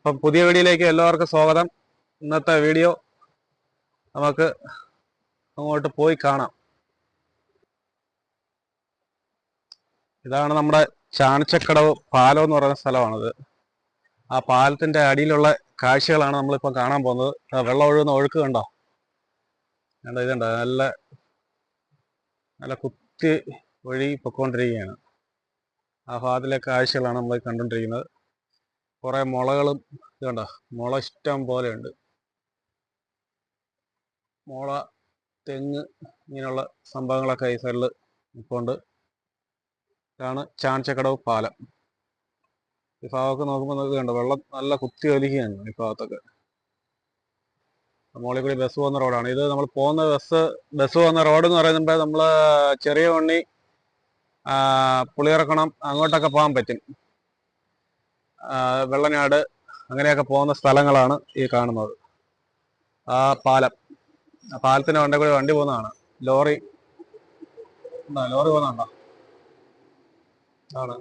അപ്പം പുതിയ വീഡിയോയിലേക്ക് എല്ലാവർക്കും സ്വാഗതം. ഇന്നത്തെ വീഡിയോ നമുക്ക് അങ്ങോട്ട് പോയി കാണാം. ഇതാണ് നമ്മുടെ ചാണിച്ചക്കടവ് പാലം എന്ന് പറയുന്ന സ്ഥലമാണിത്. ആ പാലത്തിന്റെ അടിയിലുള്ള കാഴ്ചകളാണ് നമ്മളിപ്പോൾ കാണാൻ പോകുന്നത്. വെള്ളം ഒഴുകുന്ന ഒഴുക്ക് കണ്ടോ? ഇതുണ്ട്, നല്ല നല്ല കുത്തി ഒഴുകി പൊക്കോണ്ടിരിക്കുകയാണ്. ആ ഭാഗത്തിലെ കാഴ്ചകളാണ് നമ്മൾ കണ്ടുകൊണ്ടിരിക്കുന്നത്. കുറേ മുളകളും ഇതുണ്ടോ, മുള ഇഷ്ടം പോലെയുണ്ട്. മുള, തെങ്ങ്, ഇങ്ങനെയുള്ള സംഭവങ്ങളൊക്കെ ഈ സൈഡിൽ നിൽപ്പുണ്ട്. ഇതാണ് ചാണിച്ചക്കടവ് പാലം. ഈ ഭാഗമൊക്കെ നോക്കുമ്പോൾ നമുക്ക് കണ്ടോ, വെള്ളം നല്ല കുത്തി ഒലിക്കുകയാണ് ഈ ഭാഗത്തൊക്കെ. മുകളിൽ കൂടി ബസ് പോകുന്ന റോഡാണ് ഇത്. നമ്മൾ പോകുന്ന ബസ് പോകുന്ന റോഡ് എന്ന് പറയുമ്പോൾ നമ്മൾ ചെറിയ ഉണ്ണി, പുളിയിറക്കണം, അങ്ങോട്ടൊക്കെ പോകാൻ പറ്റും. വെള്ളനാട് അങ്ങനെയൊക്കെ പോകുന്ന സ്ഥലങ്ങളാണ് ഈ കാണുന്നത്. ആ പാലത്തിന് വണ്ടി കൂടി വണ്ടി പോകുന്നതാണ്. ലോറി പോകുന്നുണ്ടോ? ആണ്.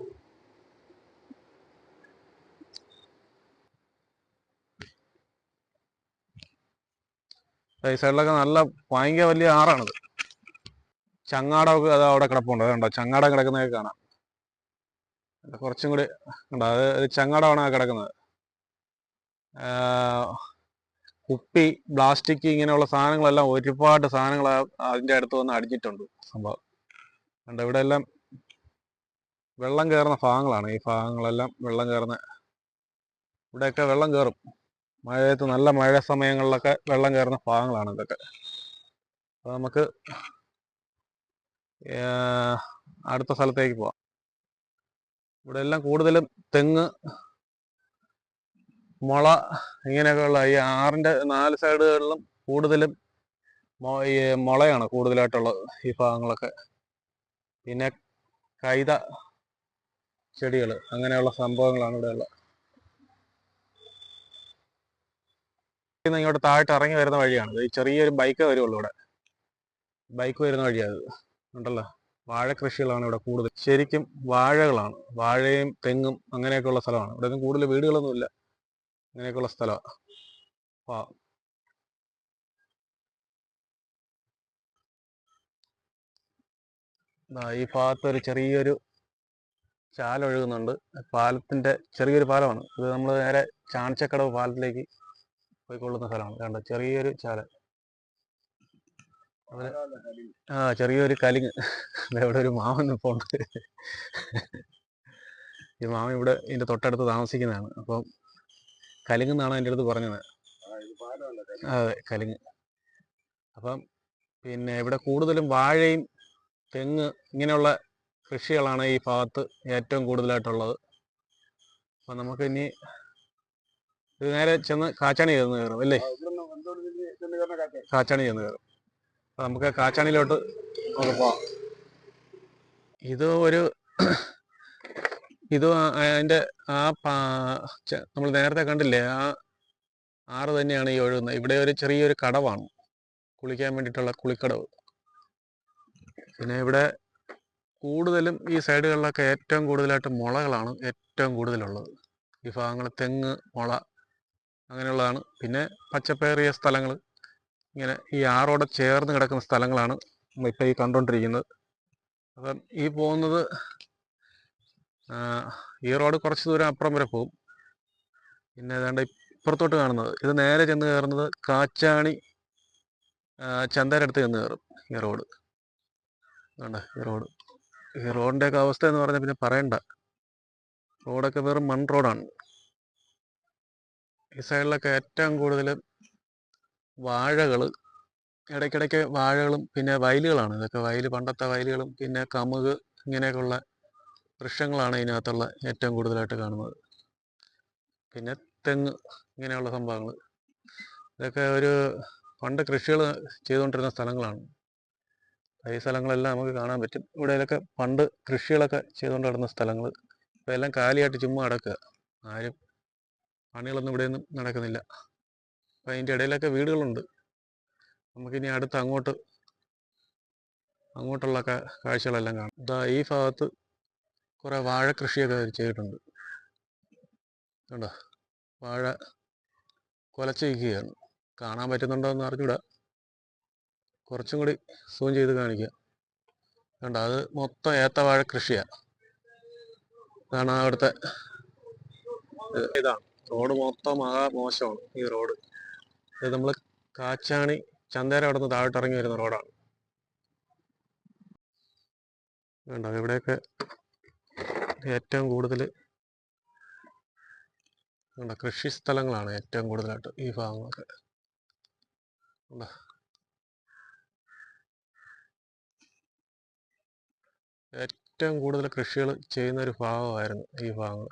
ഈ സൈഡിലൊക്കെ നല്ല ഭയങ്കര വലിയ ആറാണിത്. ചങ്ങാടമൊക്കെ അത് അവിടെ കിടപ്പുണ്ട്. അതുണ്ടോ, ചങ്ങാടം കിടക്കുന്നതൊക്കെ കാണാം. കുറച്ചും കൂടി ഉണ്ടോ, അത് ചങ്ങാടമാണ് കിടക്കുന്നത്. കുപ്പി, പ്ലാസ്റ്റിക്, ഇങ്ങനെയുള്ള സാധനങ്ങളെല്ലാം ഒരുപാട് സാധനങ്ങൾ അതിൻ്റെ അടുത്ത് വന്ന് അടിഞ്ഞിട്ടുണ്ട് സംഭവം. കണ്ടോ, ഇവിടെ എല്ലാം വെള്ളം കയറുന്ന ഭാഗങ്ങളാണ്. ഈ ഭാഗങ്ങളെല്ലാം വെള്ളം കയറുന്ന, ഇവിടെയൊക്കെ വെള്ളം കയറും. മഴയത്ത്, നല്ല മഴ സമയങ്ങളിലൊക്കെ വെള്ളം കയറുന്ന ഭാഗങ്ങളാണ് ഇതൊക്കെ. അപ്പോൾ നമുക്ക് അടുത്ത സ്ഥലത്തേക്ക് പോവാം. ഇവിടെ എല്ലാം കൂടുതലും തെങ്ങ്, മുള, ഇങ്ങനെയൊക്കെയുള്ള ഈ ആറിൻ്റെ 4 സൈഡുകളിലും കൂടുതലും ഈ മുളയാണ് കൂടുതലായിട്ടുള്ളത് ഈ ഭാഗങ്ങളൊക്കെ. പിന്നെ കൈത ചെടികൾ, അങ്ങനെയുള്ള സംഭവങ്ങളാണ് ഇവിടെ ഉള്ളത്. ഇങ്ങോട്ട് താഴോട്ട് ഇറങ്ങി വരുന്ന വഴിയാണ്. ഈ ചെറിയൊരു ബൈക്ക് വരുള്ളൂ ഇവിടെ. ബൈക്ക് വരുന്ന വഴിയാണ് ഉണ്ടല്ലോ. വാഴ കൃഷികളാണ് ഇവിടെ കൂടുതൽ. ശരിക്കും വാഴകളാണ്, വാഴയും തെങ്ങും അങ്ങനെയൊക്കെയുള്ള സ്ഥലമാണ്. ഇവിടെ ഒന്നും കൂടുതൽ വീടുകളൊന്നുമില്ല, അങ്ങനെയൊക്കെയുള്ള സ്ഥലമാണ്. ഈ ഭാഗത്ത് ഒരു ചെറിയൊരു ചാല ഒഴുകുന്നുണ്ട്. പാലത്തിന്റെ ചെറിയൊരു പാലമാണ് ഇത്. നമ്മൾ നേരെ ചാണിച്ചക്കടവ് പാലത്തിലേക്ക് പോയിക്കൊള്ളുന്ന സ്ഥലമാണ്. കണ്ടോ, ചെറിയൊരു ചാല. ചെറിയൊരു കലിങ്. ഇവിടെ ഒരു മാമൻ നിൽപ്പുണ്ട്. ഈ മാമൻ ഇവിടെ ഇതിന്റെ തൊട്ടടുത്ത് താമസിക്കുന്നതാണ്. അപ്പം കലിങ്ങെന്നാണ് എൻ്റെ അടുത്ത് പറഞ്ഞത്. അതെ, കലിങ്. അപ്പം പിന്നെ ഇവിടെ കൂടുതലും വാഴയും തെങ്ങ്, ഇങ്ങനെയുള്ള കൃഷികളാണ് ഈ ഭാഗത്ത് ഏറ്റവും കൂടുതലായിട്ടുള്ളത്. അപ്പം നമുക്ക് ഇനി ഇത് നേരെ ചെന്ന് കാച്ചാണി ചെന്ന് കയറും അല്ലേ? കാച്ചാണി ചെന്ന് കയറും. അപ്പം നമുക്ക് കാച്ചാണിയിലോട്ട് നമുക്ക് പോവാം. ഇത് അതിൻ്റെ നമ്മൾ നേരത്തെ കണ്ടില്ലേ, ആ ആറ് തന്നെയാണ് ഈ ഒഴുകുന്നത്. ഇവിടെ ഒരു ചെറിയൊരു കടവാണ്, കുളിക്കാൻ വേണ്ടിയിട്ടുള്ള കുളിക്കടവ്. പിന്നെ ഇവിടെ കൂടുതലും ഈ സൈഡുകളിലൊക്കെ ഏറ്റവും കൂടുതലായിട്ട് മുളകളാണ് ഏറ്റവും കൂടുതലുള്ളത്. ഈ ഭാഗങ്ങൾ തെങ്ങ്, മുള, അങ്ങനെയുള്ളതാണ്. പിന്നെ പച്ചപ്പേറിയ സ്ഥലങ്ങൾ, ഇങ്ങനെ ഈ ആറോടെ ചേർന്ന് കിടക്കുന്ന സ്ഥലങ്ങളാണ് നമ്മളിപ്പോൾ ഈ കണ്ടുകൊണ്ടിരിക്കുന്നത്. അപ്പം ഈ പോകുന്നത്, ഈ റോഡ് കുറച്ച് ദൂരം അപ്പുറം വരെ പോകും. പിന്നെ ഏതാണ്ട് ഇപ്പുറത്തോട്ട് കാണുന്നത്, ഇത് നേരെ ചെന്ന് കയറുന്നത് കാച്ചാണി ചന്തയുടെ അടുത്ത് ചെന്ന് കയറും ഈ റോഡ്. വേണ്ട, ഈ റോഡിൻ്റെയൊക്കെ അവസ്ഥ എന്ന് പറഞ്ഞാൽ പിന്നെ പറയണ്ട. റോഡൊക്കെ വെറും മൺ റോഡാണ്. ഈ സൈഡിലൊക്കെ ഏറ്റവും കൂടുതൽ വാഴകൾ, ഇടയ്ക്കിടയ്ക്ക് വാഴകളും പിന്നെ വയലുകളാണ്. ഇതൊക്കെ വയൽ, പണ്ടത്തെ വയലുകളും പിന്നെ കമുക്, ഇങ്ങനെയൊക്കെയുള്ള വൃക്ഷങ്ങളാണ് ഇതിനകത്തുള്ള ഏറ്റവും കൂടുതലായിട്ട് കാണുന്നത്. പിന്നെ തെങ്ങ്, ഇങ്ങനെയുള്ള സംഭവങ്ങൾ. ഇതൊക്കെ ഒരു പണ്ട് കൃഷികൾ ചെയ്തുകൊണ്ടിരുന്ന സ്ഥലങ്ങളാണ്. ഈ സ്ഥലങ്ങളെല്ലാം നമുക്ക് കാണാൻ പറ്റും. ഇവിടെയൊക്കെ പണ്ട് കൃഷികളൊക്കെ ചെയ്തുകൊണ്ട് നടന്ന സ്ഥലങ്ങൾ. ഇപ്പോൾ എല്ലാം കാലിയായിട്ട് ചുമ്മാ കിടക്കുക. ആരും പണികളൊന്നും ഇവിടെയൊന്നും നടക്കുന്നില്ല. അപ്പം അതിൻ്റെ ഇടയിലൊക്കെ വീടുകളുണ്ട്. നമുക്കിനി അടുത്ത് അങ്ങോട്ടുള്ള കാഴ്ചകളെല്ലാം കാണാം. ഈ ഭാഗത്ത് കുറേ വാഴ കൃഷിയൊക്കെ ചെയ്തിട്ടുണ്ട്. കണ്ടോ, വാഴ കുലച്ച് നിൽക്കുകയാണ്. കാണാൻ പറ്റുന്നുണ്ടോ എന്ന് അറിഞ്ഞൂടാ. കുറച്ചും കൂടി സൂം ചെയ്ത് കാണിക്കാം. കണ്ടോ, അത് മൊത്തം ഏത്തവാഴ കൃഷിയാണ്. ഇതാണ് അവിടുത്തെ. ഇതാണ് റോഡ് മൊത്തം മഹാ മോശമാണ്. ഈ റോഡ് ഇത് നമ്മൾ കാച്ചാണി ചന്തേര അവിടെ നിന്ന് താഴോട്ട് ഇറങ്ങി വരുന്ന റോഡാണ്. വേണ്ട, ഇവിടെയൊക്കെ ഏറ്റവും കൂടുതൽ കൃഷി സ്ഥലങ്ങളാണ് ഏറ്റവും കൂടുതലായിട്ട് ഈ ഭാഗങ്ങളൊക്കെ. ഏറ്റവും കൂടുതൽ കൃഷികൾ ചെയ്യുന്ന ഒരു ഭാഗമായിരുന്നു ഈ ഭാഗങ്ങൾ.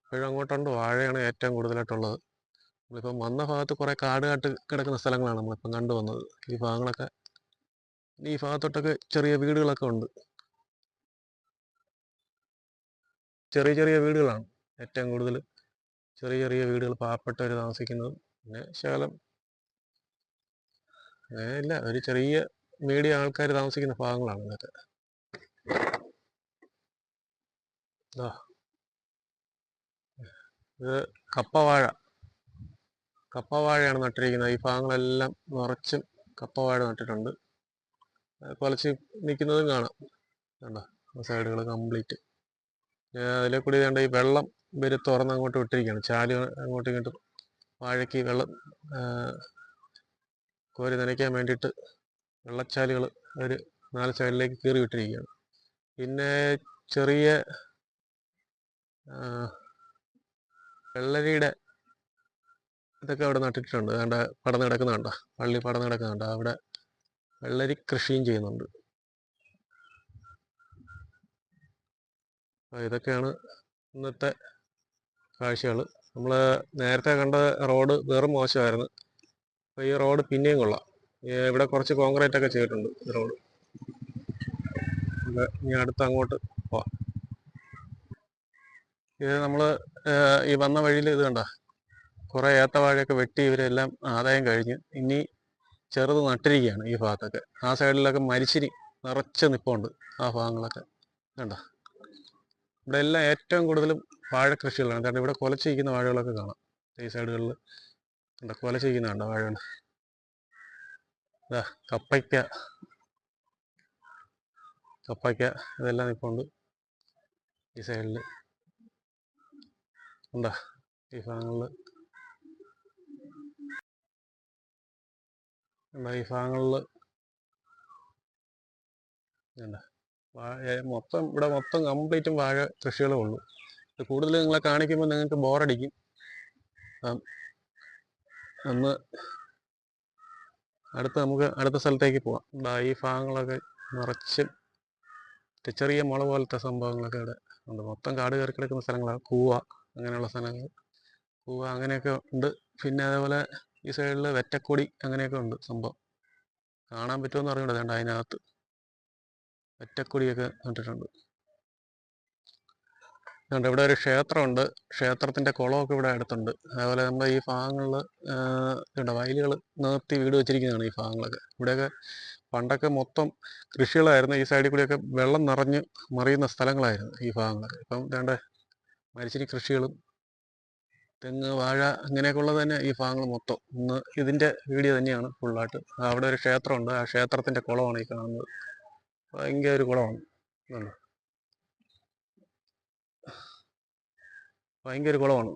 ഇപ്പോഴും അങ്ങോട്ടുണ്ട് വാഴയാണ് ഏറ്റവും കൂടുതലായിട്ടുള്ളത്. നമ്മളിപ്പം വന്ന ഭാഗത്ത് കുറേ കാട് കിടക്കുന്ന സ്ഥലങ്ങളാണ് നമ്മളിപ്പം കണ്ടുവന്നത്. ഈ ഭാഗങ്ങളൊക്കെ ഈ ഭാഗത്തോട്ടൊക്കെ ചെറിയ വീടുകളൊക്കെ ഉണ്ട്. ചെറിയ ചെറിയ വീടുകളാണ് ഏറ്റവും കൂടുതൽ. ചെറിയ ചെറിയ വീടുകൾ, പാവപ്പെട്ടവർ താമസിക്കുന്നത്. പിന്നെ ശകലം ഇല്ല, ഒരു ചെറിയ മീഡിയം ആൾക്കാർ താമസിക്കുന്ന ഭാഗങ്ങളാണ് ഇതൊക്കെ. ഇത് കപ്പവാഴയാണ് നട്ടിരിക്കുന്നത്. ഈ ഭാഗങ്ങളെല്ലാം നിറച്ചും കപ്പവാഴ നട്ടിട്ടുണ്ട്. കുലച്ച് നിൽക്കുന്നതും കാണാം. കണ്ടോ, സൈഡുകൾ കംപ്ലീറ്റ്. അതിലെ കൂടി വേണ്ട ഈ വെള്ളം ഇവർ തുറന്ന് അങ്ങോട്ട് വിട്ടിരിക്കുകയാണ്. ചാല് അങ്ങോട്ടും ഇങ്ങോട്ടും വാഴയ്ക്ക് വെള്ളം കോരി നനയ്ക്കാൻ വേണ്ടിയിട്ട് വെള്ളച്ചാലുകൾ അവർ 4 സൈഡിലേക്ക് കീറി വിട്ടിരിക്കുകയാണ്. പിന്നെ ചെറിയ വെള്ളരിയുടെ ഇതൊക്കെ അവിടെ നട്ടിട്ടുണ്ട്. അതുകൊണ്ട് പടന്ന് കിടക്കുന്നുണ്ടോ, പള്ളി പടന്ന് കിടക്കുന്നുണ്ടോ, അവിടെ വെള്ളരി കൃഷിയും ചെയ്യുന്നുണ്ട്. ഇതൊക്കെയാണ് ഇന്നത്തെ കാഴ്ചകൾ. നമ്മൾ നേരത്തെ കണ്ട റോഡ് വെറും മോശമായിരുന്നു. അപ്പോൾ ഈ റോഡ് പിന്നെയും കൊള്ളാം. ഇവിടെ കുറച്ച് കോൺക്രീറ്റ് ഒക്കെ ചെയ്തിട്ടുണ്ട് ഈ റോഡ്. ഇനി അടുത്ത് അങ്ങോട്ട് പോവാം. ഇത് നമ്മൾ ഈ വന്ന വഴിയിൽ ഇത് കണ്ട കുറേ ഏത്തവാഴയൊക്കെ വെട്ടി ഇവരെല്ലാം ആദായം കഴിഞ്ഞ് ഇനി ചെറുത് നട്ടിരിക്കുകയാണ് ഈ ഭാഗത്തൊക്കെ. ആ സൈഡിലൊക്കെ മരിച്ചിരി നിറച്ച് നിൽപ്പുണ്ട്. ആ ഭാഗങ്ങളൊക്കെ കണ്ട. ഇവിടെ എല്ലാം ഏറ്റവും കൂടുതലും വാഴ കൃഷികളാണ്. കാരണം ഇവിടെ കുലച്ചിരിക്കുന്ന വാഴകളൊക്കെ കാണാം. ഈ സൈഡുകളിൽ കണ്ട കുലച്ചിരിക്കുന്ന കണ്ട വാഴകൾ. കപ്പയ്ക്ക ഇതെല്ലാം നിൽപ്പുണ്ട് ഈ സൈഡിൽ. ഉണ്ടാ ഈ ഭാഗങ്ങളിൽ ഇവിടെ മൊത്തം കംപ്ലീറ്റും വാഴ കൃഷികളേ ഉള്ളൂ. കൂടുതൽ നിങ്ങളെ കാണിക്കുമ്പോൾ നിങ്ങൾക്ക് ബോറടിക്കും. അന്ന് നമുക്ക് അടുത്ത സ്ഥലത്തേക്ക് പോവാം. ഈ ഭാഗങ്ങളൊക്കെ നിറച്ച് ചെറിയ മുള പോലത്തെ സംഭവങ്ങളൊക്കെ ഇവിടെ ഉണ്ട്. മൊത്തം കാട് കയറി കിടക്കുന്ന സ്ഥലങ്ങളാണ്. കൂവ അങ്ങനെയുള്ള സ്ഥലങ്ങൾ, കൂവ അങ്ങനെയൊക്കെ ഉണ്ട്. പിന്നെ അതേപോലെ ഈ സൈഡിൽ വെറ്റക്കൊടി അങ്ങനെയൊക്കെ ഉണ്ട് സംഭവം. കാണാൻ പറ്റുമെന്ന് അറിയണ്ട. അതുകൊണ്ട് അതിനകത്ത് വെറ്റക്കൊടിയൊക്കെ നട്ടിട്ടുണ്ട്. അതുകൊണ്ട് ഇവിടെ ഒരു ക്ഷേത്രമുണ്ട്. ക്ഷേത്രത്തിൻ്റെ കുളമൊക്കെ ഇവിടെ അടുത്തുണ്ട്. അതേപോലെ നമ്മുടെ ഈ ഭാഗങ്ങളിൽ വയലുകൾ നിർത്തി വീട് വെച്ചിരിക്കുന്നതാണ് ഈ ഭാഗങ്ങളൊക്കെ. ഇവിടെയൊക്കെ പണ്ടൊക്കെ മൊത്തം കൃഷികളായിരുന്നു. ഈ സൈഡിൽ കൂടിയൊക്കെ വെള്ളം നിറഞ്ഞ് മറിയുന്ന സ്ഥലങ്ങളായിരുന്നു ഈ ഭാഗങ്ങളൊക്കെ. ഇപ്പം വേണ്ട മരിച്ചിരി കൃഷികളും തെങ്ങ്, വാഴ അങ്ങനെയൊക്കെ ഉള്ളത് തന്നെ ഈ ഭാഗങ്ങൾ മൊത്തം. ഇന്ന് ഇതിൻ്റെ വീഡിയോ തന്നെയാണ് ഫുള്ളായിട്ട്. അവിടെ ഒരു ക്ഷേത്രമുണ്ട്. ആ ക്ഷേത്രത്തിൻ്റെ കുളമാണ് ഈ കാണുന്നത്. ഭയങ്കര ഒരു കുളമാണ്. ഭയങ്കര കുളമാണ്.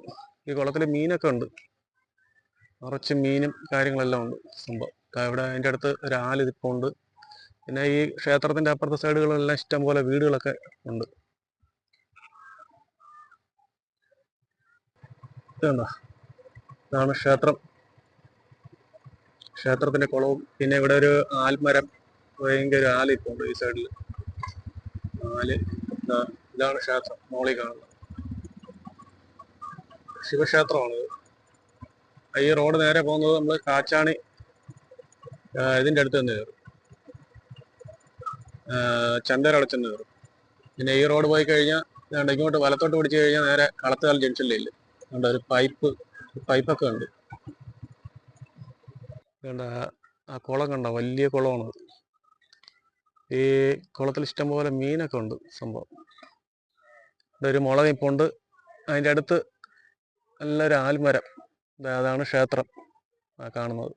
ഈ കുളത്തിൽ മീനൊക്കെ ഉണ്ട്. നിറച്ച് മീനും കാര്യങ്ങളെല്ലാം ഉണ്ട് സംഭവം. ഇവിടെ അതിൻ്റെ അടുത്ത് ഒരു ആലിതിപ്പുണ്ട്. പിന്നെ ഈ ക്ഷേത്രത്തിൻ്റെ അപ്പുറത്തെ സൈഡുകളെല്ലാം ഇഷ്ടംപോലെ വീടുകളൊക്കെ ഉണ്ട്. ഇതുണ്ടോ, ഇതാണ് ക്ഷേത്രം. ക്ഷേത്രത്തിൻ്റെ കുളവും പിന്നെ ഇവിടെ ഒരു ആൽമരം, ഭയങ്കര ആലിപ്പുണ്ട് ഈ സൈഡിൽ. ഇതാണ് ക്ഷേത്രം മോളിൽ കാണുന്നത്. ശിവക്ഷേത്രമാണ്. ഈ റോഡ് നേരെ പോകുന്നത് നമ്മൾ കാച്ചാണി ഇതിൻ്റെ അടുത്ത് തന്നെ കയറും, ചന്തേരവിടെ ചെന്ന് കയറും. പിന്നെ ഈ റോഡ് പോയി കഴിഞ്ഞാൽ ഇങ്ങോട്ട് വലത്തോട്ട് പിടിച്ചു കഴിഞ്ഞാൽ നേരെ കളത്തുകാൽ ജംഗ്ഷനിലില്ല. അതുകൊണ്ട് ഒരു പൈപ്പൊക്കെ ഉണ്ട്. കണ്ട ആ കുളം കണ്ട, വലിയ കുളമാണ്. ഈ കുളത്തിൽ ഇഷ്ടംപോലെ മീനൊക്കെ ഉണ്ട് സംഭവം. ഇവിടെ ഒരു മുള നിപ്പുണ്ട്. അതിൻ്റെ അടുത്ത് നല്ലൊരു ആൽമരം. അതാണ് ക്ഷേത്രം കാണുന്നത്.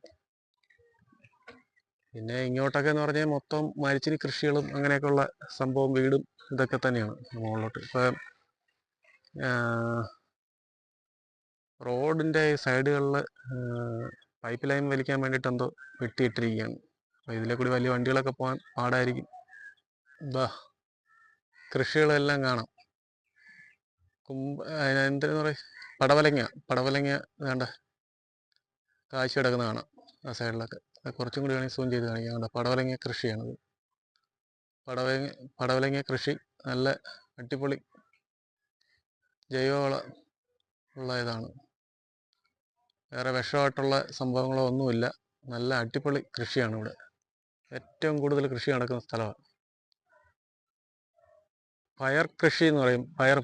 പിന്നെ ഇങ്ങോട്ടൊക്കെ എന്ന് പറഞ്ഞാൽ മൊത്തം മരിച്ചിനി കൃഷികളും അങ്ങനെയൊക്കെയുള്ള സംഭവം, വീടും ഇതൊക്കെ തന്നെയാണ് മുകളിലോട്ട്. ഇപ്പം റോഡിൻ്റെ സൈഡുകളിൽ പൈപ്പ് ലൈൻ വലിക്കാൻ വേണ്ടിയിട്ട് എന്തോ വെട്ടിയിട്ടിരിക്കുകയാണ്. അപ്പോൾ ഇതിലെ കൂടി വലിയ വണ്ടികളൊക്കെ പോകാൻ പാടായിരിക്കും. കൃഷികളെല്ലാം കാണാം. എന്തെന്ന് പറയും, പടവലങ്ങ വേണ്ട കാഴ്ച കിടക്കുന്ന കാണാം ആ സൈഡിലൊക്കെ. കുറച്ചും കൂടി വേണമെങ്കിൽ സൂം ചെയ്ത് കാണിക്കാം. വേണ്ട പടവലങ്ങ കൃഷിയാണത്. പടവലങ്ങ കൃഷി നല്ല അടിപൊളി ജൈവവളം ഉള്ള ഇതാണ്. വേറെ വിഷമായിട്ടുള്ള സംഭവങ്ങളോ ഒന്നുമില്ല. നല്ല അടിപൊളി കൃഷിയാണ് ഇവിടെ. ഏറ്റവും കൂടുതൽ കൃഷി നടക്കുന്ന സ്ഥലമാണ്. പയർ കൃഷി എന്ന് പറയും. പയർ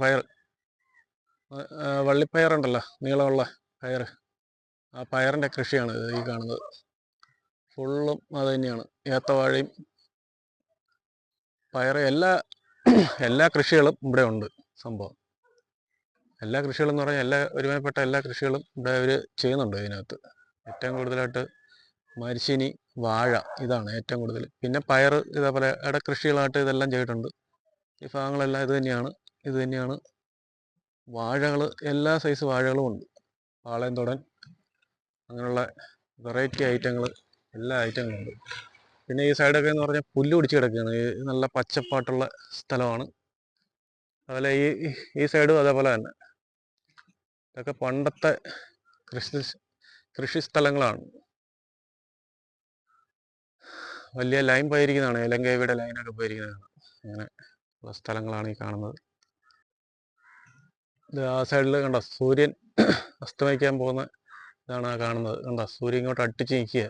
വള്ളിപ്പയറുണ്ടല്ലോ, നീളമുള്ള പയർ. ആ പയറിൻ്റെ കൃഷിയാണ് ഈ കാണുന്നത്. ഫുള്ളും അത് തന്നെയാണ്. ഏത്തവാഴയും പയർ, എല്ലാ കൃഷികളും ഇവിടെ ഉണ്ട്. സംഭവം എല്ലാ കൃഷികളും എന്ന് പറഞ്ഞാൽ ഒരുമാതിരിപ്പെട്ട എല്ലാ കൃഷികളും ഇവിടെ അവർ ചെയ്യുന്നുണ്ട്. ഇതിനകത്ത് ഏറ്റവും കൂടുതലായിട്ട് മരിച്ചിനി, വാഴ ഇതാണ് ഏറ്റവും കൂടുതൽ. പിന്നെ പയർ, ഇതേപോലെ ഇടക്കൃഷികളായിട്ട് ഇതെല്ലാം ചെയ്തിട്ടുണ്ട്. ഈ ഭാഗങ്ങളെല്ലാം ഇത് തന്നെയാണ്. വാഴകൾ, എല്ലാ സൈസ് വാഴകളും ഉണ്ട്. പാളയംതോടൻ അങ്ങനെയുള്ള വെറൈറ്റി ഐറ്റങ്ങൾ, എല്ലാ ഐറ്റങ്ങളും ഉണ്ട്. പിന്നെ ഈ സൈഡൊക്കെ എന്ന് പറഞ്ഞാൽ പുല്ല് പിടിച്ച് കിടക്കുകയാണ്. നല്ല പച്ചപ്പാട്ടുള്ള സ്ഥലമാണ്. അതുപോലെ ഈ സൈഡും അതേപോലെ തന്നെ. ഇതൊക്കെ പണ്ടത്തെ കൃഷി സ്ഥലങ്ങളാണ്. വലിയ ലൈൻ പോയിരിക്കുന്നതാണ്, എലങ്കയുടെ ലൈനൊക്കെ പോയിരിക്കുന്നതാണ്. അങ്ങനെ ഉള്ള സ്ഥലങ്ങളാണ് ഈ കാണുന്നത്. ഇത് ആ സൈഡിൽ കണ്ടോ, സൂര്യൻ അസ്തമിക്കാൻ പോകുന്ന ഇതാണ് ആ കാണുന്നത്. കണ്ടോ, സൂര്യൻ ഇങ്ങോട്ട് അടുപ്പിച്ച് നിൽക്കുക.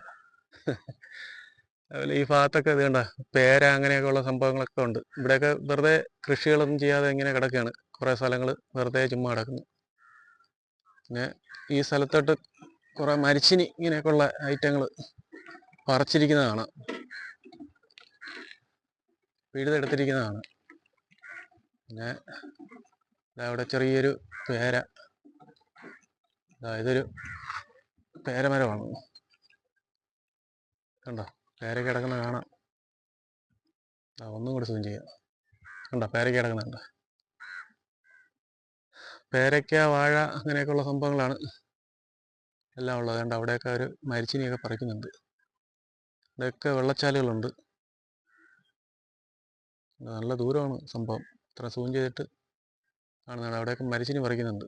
അതുപോലെ ഈ ഭാഗത്തൊക്കെ ഇത് കണ്ട പേര, അങ്ങനെയൊക്കെയുള്ള സംഭവങ്ങളൊക്കെ ഉണ്ട്. ഇവിടെയൊക്കെ വെറുതെ കൃഷികളൊന്നും ചെയ്യാതെ ഇങ്ങനെ കിടക്കുകയാണ്. കുറേ സ്ഥലങ്ങൾ വെറുതെ ചുമ്മാ കിടക്കുന്നു. പിന്നെ ഈ സ്ഥലത്തോട്ട് കുറേ മരിച്ചിനി ഇങ്ങനെയൊക്കെയുള്ള ഐറ്റങ്ങൾ പറിച്ചിരിക്കുന്നതാണ്, പിഴുതെടുത്തിരിക്കുന്നതാണ്. പിന്നെ അവിടെ ചെറിയൊരു പേര, ഇതൊരു പേരമരമാണ്. കണ്ടോ, പേര കിടക്കുന്ന കാണാം. ഒന്നും കൂടി സൂം ചെയ്യാം. കണ്ടോ, പേര കിടക്കുന്നുണ്ട്. പേരയ്ക്ക, വാഴ, അങ്ങനെയൊക്കെയുള്ള സംഭവങ്ങളാണ് എല്ലാം ഉള്ളത്. കണ്ടോ, അവിടെയൊക്കെ ഒരു മരിച്ചിനിയൊക്കെ പറിക്കുന്നുണ്ട്. ഇവിടെയൊക്കെ വെള്ളച്ചാലുകളുണ്ട്. നല്ല ദൂരമാണ് സംഭവം. ഇത്ര സൂം ചെയ്തിട്ട് കാണുന്നതാണ്. അവിടെയൊക്കെ മരിച്ചിനി പറിക്കുന്നുണ്ട്.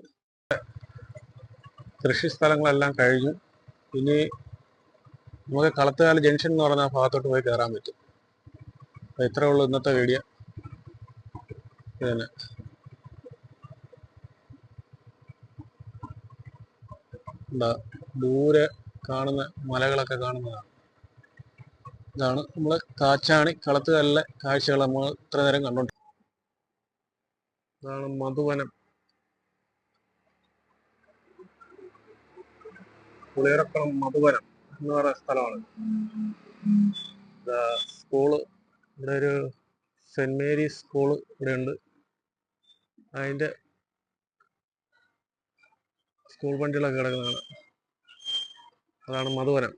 കൃഷി സ്ഥലങ്ങളെല്ലാം കഴിഞ്ഞു. ഇനി നമുക്ക് കളത്തുകാൽ ജംഗ്ഷൻ എന്ന് പറഞ്ഞ ആ ഭാഗത്തോട്ട് പോയി കയറാൻ പറ്റും. അപ്പോൾ ഇത്രയേ ഉള്ളൂ ഇന്നത്തെ വീഡിയോ. പിന്നെ ദൂരെ കാണുന്ന മലകളൊക്കെ കാണുന്നതാണ്. ഇതാണ് നമ്മൾ കാച്ചാണി കളത്തുകാലിലെ കാഴ്ചകൾ നമ്മൾ ഇത്ര നേരം കണ്ടോണ്ട്. ഇതാണ് മധുവനം, പുളിയറക്കുളം മധുവനം എന്ന് പറയുന്ന സ്ഥലമാണ്. സ്കൂള്, ഇവിടെ ഒരു സെന്റ് മേരീസ് സ്കൂള് ഇവിടെ ഉണ്ട്. അതിൻ്റെ സ്കൂൾ വണ്ടികളൊക്കെ കിടക്കുന്നതാണ്. അതാണ് മധുവനം.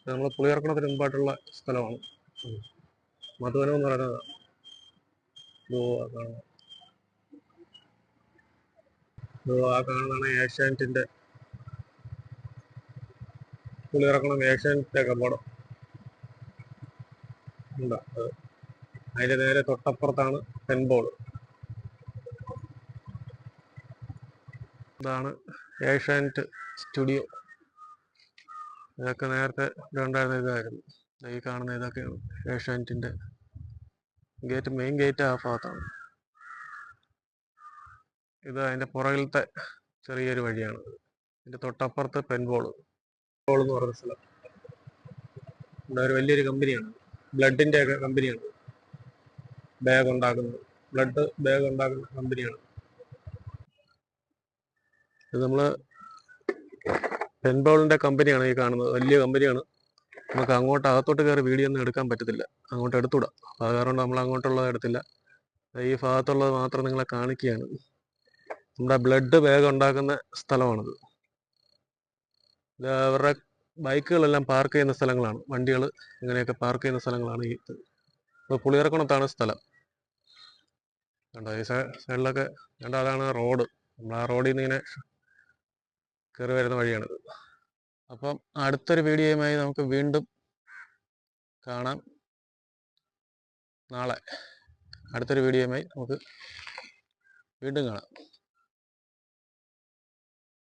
നമ്മൾ പുളിയറക്കുളത്തിന് മുമ്പായിട്ടുള്ള സ്ഥലമാണ് മധുവനം എന്ന് പറയുന്നത്. ആ കാണുന്നതാണ് ഏഷ്യാനെറ്റിൻ്റെ, പുളിയറക്കുളം ഏഷ്യാനെറ്റിൻ്റെ കമ്പോളം ഉണ്ട്. അതിൻ്റെ നേരെ തൊട്ടപ്പുറത്താണ് പെൻബോൾ. ഇതാണ് ഏഷ്യാനെറ്റ് സ്റ്റുഡിയോ. ഇതൊക്കെ നേരത്തെ ഉണ്ടായിരുന്ന ഇതായിരുന്നു. ഈ കാണുന്ന ഇതൊക്കെയാണ് ഏഷ്യാനെറ്റിൻ്റെ ഗേറ്റ്. മെയിൻ ഗേറ്റ് ആ ഭാഗത്താണ്. ഇത് അതിൻ്റെ പുറകിലത്തെ ചെറിയൊരു വഴിയാണ്. ഇതിൻ്റെ തൊട്ടപ്പുറത്ത് പെൻബോൾ എന്ന് പറയുന്ന സ്ഥലം. ഇവിടെ ഒരു വലിയൊരു കമ്പനിയാണ്, ബ്ലഡിൻ്റെ ഒക്കെ കമ്പനിയാണ്. ബാഗ് ഉണ്ടാക്കുന്നത്, ബാഗ് ഉണ്ടാക്കുന്ന കമ്പനിയാണ് ഇത്. നമ്മൾ പെൻബോളിൻ്റെ കമ്പനിയാണ് ഈ കാണുന്നത്. വലിയ കമ്പനിയാണ്. നമുക്ക് അങ്ങോട്ട് അകത്തോട്ട് കയറി വീഡിയോ ഒന്നും എടുക്കാൻ പറ്റത്തില്ല, അങ്ങോട്ട് എടുത്തുകൂടാ. അത് കാരണം നമ്മൾ അങ്ങോട്ടുള്ളത് എടുത്തില്ല. ഈ ഭാഗത്തുള്ളത് മാത്രം നിങ്ങളെ കാണിക്കുകയാണ്. നമ്മുടെ ബ്ലഡ് വേഗം ഉണ്ടാക്കുന്ന സ്ഥലമാണിത്. ഇത് അവരുടെ ബൈക്കുകളെല്ലാം പാർക്ക് ചെയ്യുന്ന സ്ഥലങ്ങളാണ്, വണ്ടികൾ ഇങ്ങനെയൊക്കെ പാർക്ക് ചെയ്യുന്ന സ്ഥലങ്ങളാണ് ഈ ഇപ്പോൾ പുളിയറക്കുണത്താണ് സ്ഥലം. കണ്ടോ ഈ സൈഡിലൊക്കെ കണ്ടോ, അതാണ് റോഡ്. നമ്മൾ ആ റോഡിൽ നിന്ന് ഇങ്ങനെ കയറി വരുന്ന വഴിയാണിത്. അപ്പം അടുത്തൊരു വീഡിയോയുമായി നമുക്ക് വീണ്ടും കാണാം. നാളെ അടുത്തൊരു വീഡിയോയുമായി നമുക്ക് വീണ്ടും കാണാം.